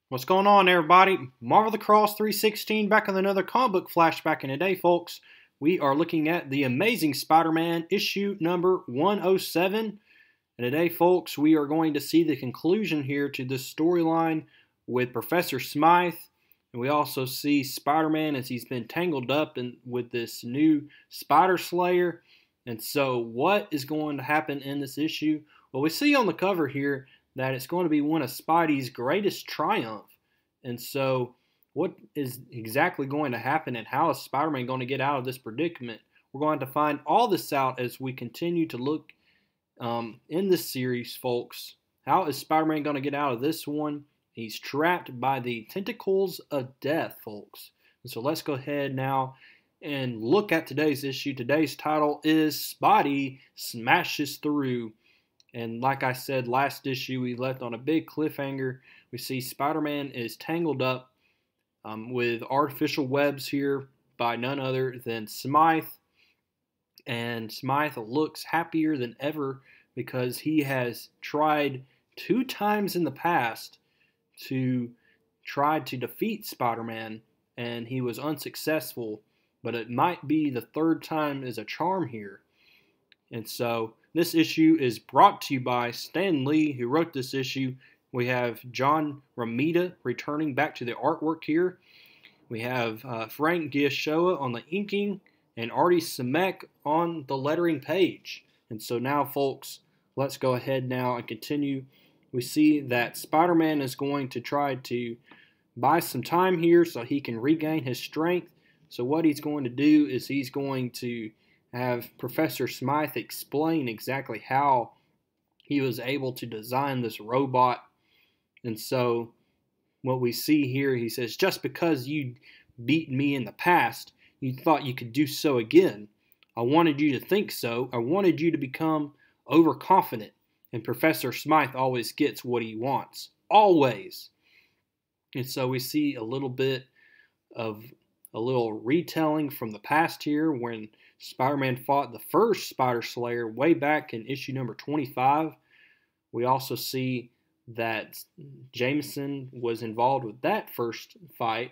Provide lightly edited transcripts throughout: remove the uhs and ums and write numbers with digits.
What's going on, everybody? Marvel the Cross 316 back with another comic book flashback. And today, folks, we are looking at the Amazing Spider-Man issue number 107. And today, folks, we are going to see the conclusion here to this storyline with Professor Smythe. And we also see Spider-Man as he's been tangled up with this new Spider Slayer. And so what is going to happen in this issue? Well, we see on the cover here that it's going to be one of Spidey's greatest triumph. And so what is exactly going to happen and how is Spider-Man going to get out of this predicament? We're going to find all this out as we continue to look in this series, folks. How is Spider-Man going to get out of this one? He's trapped by the tentacles of death, folks. And so let's go ahead now and look at today's issue. Today's title is Spidey Smashes Through. And like I said, last issue we left on a big cliffhanger. We see Spider-Man is tangled up with artificial webs here by none other than Smythe. And Smythe looks happier than ever because he has tried 2 times in the past to try to defeat Spider-Man, and he was unsuccessful. But it might be the 3rd time is a charm here. And so this issue is brought to you by Stan Lee, who wrote this issue. We have John Romita returning back to the artwork here. We have Frank Giashoa on the inking and Artie Simek on the lettering page. And so now, folks, let's go ahead now and continue. We see that Spider-Man is going to try to buy some time here so he can regain his strength. So what he's going to do is he's going to have Professor Smythe explain exactly how he was able to design this robot. And so what we see here, he says, just because you beat me in the past, you thought you could do so again. I wanted you to think so. I wanted you to become overconfident. And Professor Smythe always gets what he wants. Always. And so we see a little bit of a little retelling from the past here when Spider-Man fought the first Spider Slayer way back in issue number 25. We also see that Jameson was involved with that first fight,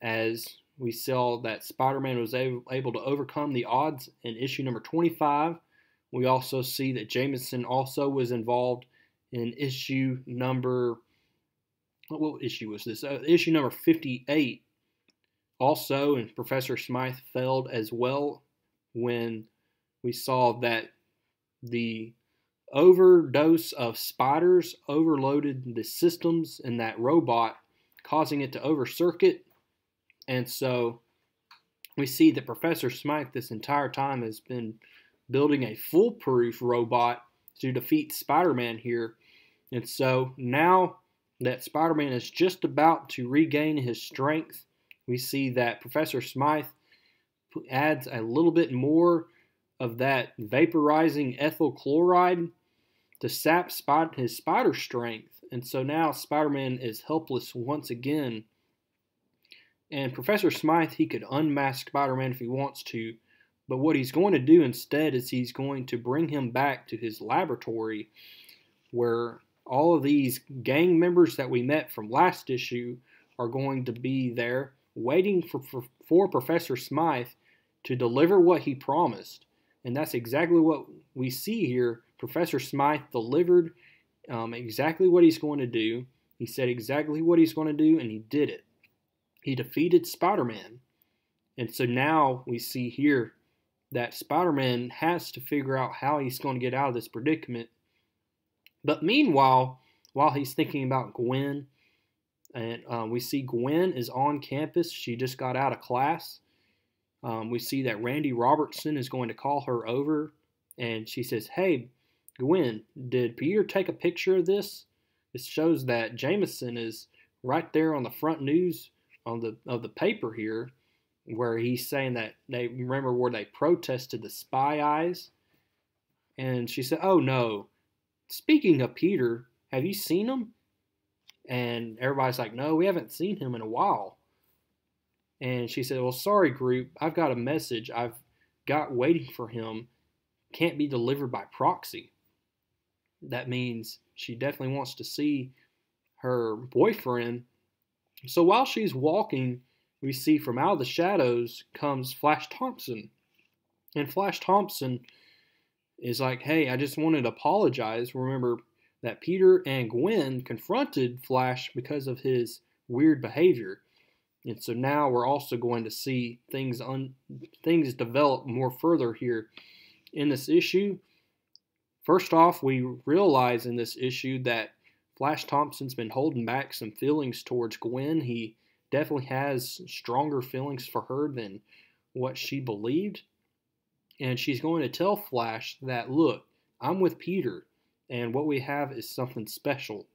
as we saw that Spider-Man was able to overcome the odds in issue number 25. We also see that Jameson also was involved in issue number, what issue was this? Issue number 58. Also, and Professor Smythe failed as well when we saw that the overdose of spiders overloaded the systems in that robot, causing it to over-circuit. And so we see that Professor Smythe this entire time has been building a foolproof robot to defeat Spider-Man here. And so now that Spider-Man is just about to regain his strength, we see that Professor Smythe adds a little bit more of that vaporizing ethyl chloride to sap his spider strength. And so now Spider-Man is helpless once again. And Professor Smythe, he could unmask Spider-Man if he wants to, but what he's going to do instead is he's going to bring him back to his laboratory where all of these gang members that we met from last issue are going to be there waiting for Professor Smythe to deliver what he promised. And that's exactly what we see here. Professor Smythe delivered exactly what he's going to do. He said exactly what he's going to do, and he did it. He defeated Spider-Man. And so now we see here that Spider-Man has to figure out how he's going to get out of this predicament. But meanwhile, while he's thinking about Gwen, and we see Gwen is on campus. She just got out of class. We see that Randy Robertson is going to call her over. And she says, hey, Gwen, did Peter take a picture of this? It shows that Jameson is right there on the front news of the paper here, where he's saying that they remember where they protested the Spy Eyes. And she said, oh no, speaking of Peter, have you seen him? And everybody's like, no, we haven't seen him in a while. And she said, well, sorry, group. I've got a message I've got waiting for him. Can't be delivered by proxy. That means she definitely wants to see her boyfriend So while she's walking, we see from out of the shadows comes Flash Thompson. And Flash Thompson is like, hey, I just wanted to apologize. Remember that Peter and Gwen confronted Flash because of his weird behavior. And so now we're also going to see things develop more further here in this issue. First off, we realize in this issue that Flash Thompson's been holding back some feelings towards Gwen. He definitely has stronger feelings for her than what she believed. And she's going to tell Flash that, look, I'm with Peter, and what we have is something special.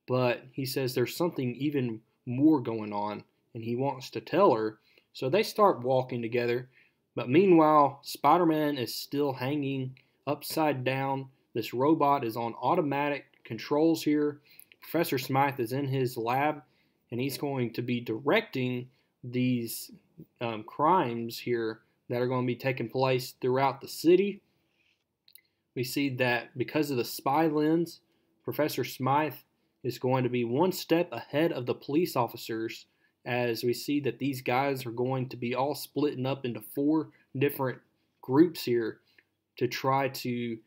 But he says there's something even more going on, and he wants to tell her. So they start walking together. But meanwhile, Spider-Man is still hanging upside down. This robot is on automatic controls here. Professor Smythe is in his lab, and he's going to be directing these crimes here that are going to be taking place throughout the city. We see that because of the spy lens, Professor Smythe is going to be one step ahead of the police officers, as we see that these guys are going to be all splitting up into 4 different groups here to try to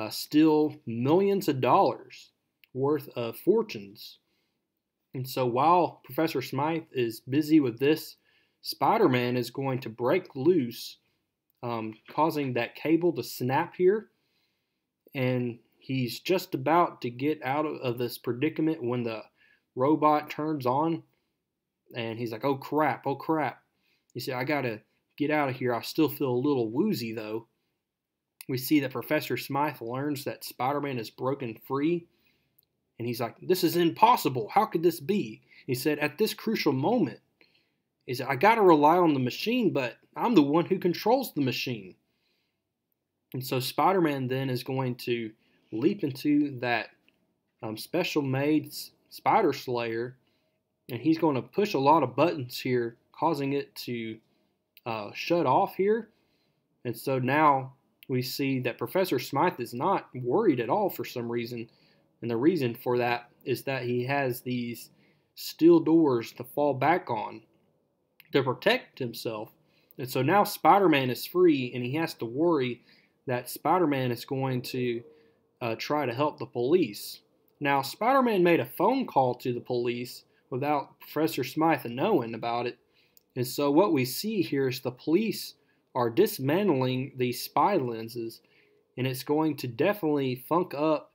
steal millions of dollars worth of fortunes. And so while Professor Smythe is busy with this, Spider-Man is going to break loose, causing that cable to snap here. And he's just about to get out of this predicament when the robot turns on. And he's like, oh crap, oh crap. He said, I gotta get out of here. I still feel a little woozy though. We see that Professor Smythe learns that Spider-Man is broken free. And he's like, this is impossible. How could this be? He said, at this crucial moment, he said, I gotta rely on the machine, but I'm the one who controls the machine. And so Spider-Man then is going to leap into that special-made Spider Slayer, and he's going to push a lot of buttons here, causing it to shut off here. And so now we see that Professor Smythe is not worried at all for some reason. And the reason for that is that he has these steel doors to fall back on to protect himself. And so now Spider-Man is free, and he has to worry that Spider-Man is going to try to help the police. Now, Spider-Man made a phone call to the police without Professor Smythe knowing about it. And so what we see here is the police are dismantling these spy lenses, and it's going to definitely funk up,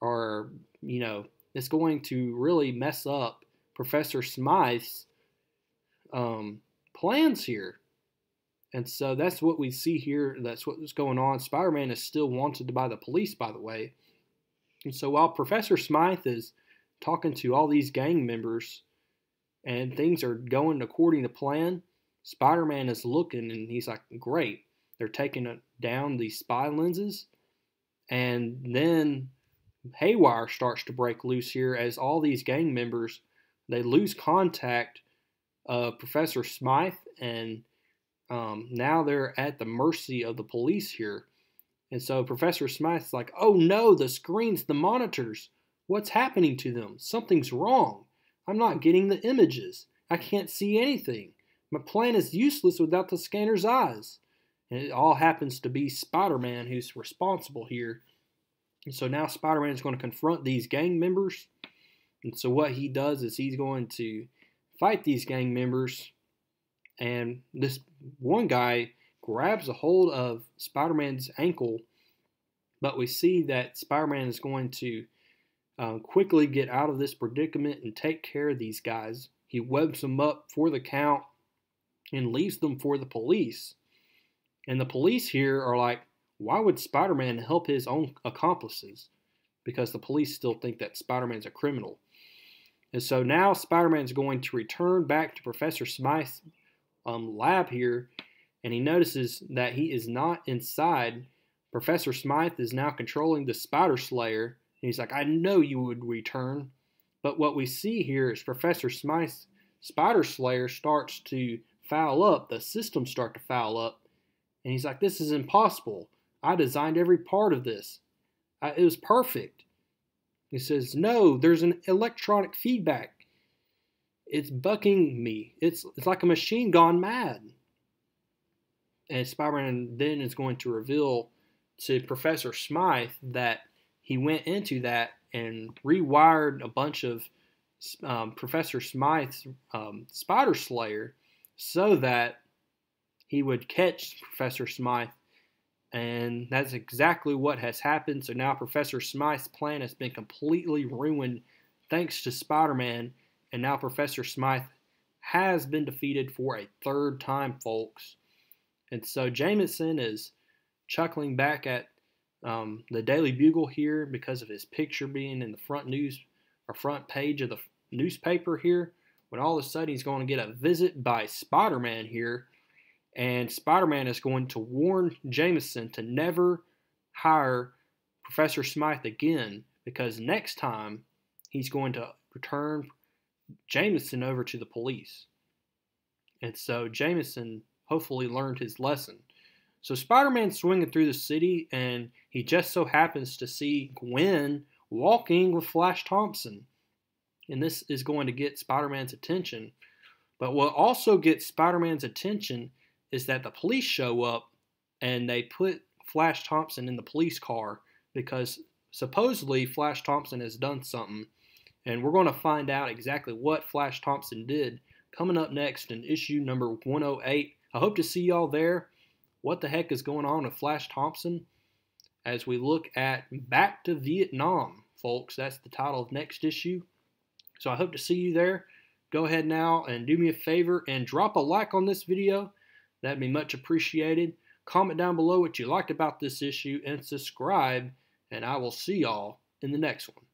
or, it's going to really mess up Professor Smythe's plans here. And so that's what we see here. That's what's going on. Spider-Man is still wanted by the police, by the way. And so while Professor Smythe is talking to all these gang members and things are going according to plan, Spider-Man is looking and he's like, great. They're taking down these spy lenses. And then haywire starts to break loose here as all these gang members, they lose contact of Professor Smythe, and now they're at the mercy of the police here. And so Professor Smythe's like, oh no, the screens, the monitors, what's happening to them? Something's wrong. I'm not getting the images. I can't see anything. My plan is useless without the scanner's eyes. And it all happens to be Spider-Man who's responsible here. And so now Spider-Man is going to confront these gang members. And so what he does is he's going to fight these gang members. And this one guy grabs a hold of Spider-Man's ankle. But we see that Spider-Man is going to quickly get out of this predicament and take care of these guys. He webs them up for the count and leaves them for the police. And the police here are like, why would Spider-Man help his own accomplices? Because the police still think that Spider-Man's a criminal. And so now Spider-Man's going to return back to Professor Smythe's lab here, and he notices that he is not inside. Professor Smythe is now controlling the Spider Slayer, and he's like, I know you would return. But what we see here is Professor Smythe's Spider Slayer starts to foul up, the systems start to foul up, and he's like, this is impossible. I designed every part of this. It was perfect. He says, no, there's an electronic feedback. It's bucking me. It's like a machine gone mad. And Spider-Man then is going to reveal to Professor Smythe that he went into that and rewired a bunch of Professor Smythe's Spider Slayer so that he would catch Professor Smythe. And that's exactly what has happened. So now Professor Smythe's plan has been completely ruined thanks to Spider-Man. And now Professor Smythe has been defeated for a third time, folks. And so Jameson is chuckling back at the Daily Bugle here because of his picture being in the front page of the newspaper here. When all of a sudden he's going to get a visit by Spider-Man here. And Spider-Man is going to warn Jameson to never hire Professor Smythe again, because next time he's going to return Jameson over to the police. And so Jameson hopefully learned his lesson. So Spider-Man's swinging through the city, and he just so happens to see Gwen walking with Flash Thompson. And this is going to get Spider-Man's attention. But what also gets Spider-Man's attention is that the police show up and they put Flash Thompson in the police car because supposedly Flash Thompson has done something. And we're going to find out exactly what Flash Thompson did coming up next in issue number 108. I hope to see y'all there. What the heck is going on with Flash Thompson? As we look at Back to Vietnam, folks. That's the title of next issue. So I hope to see you there. Go ahead now and do me a favor and drop a like on this video. That'd be much appreciated. Comment down below what you liked about this issue and subscribe. And I will see y'all in the next one.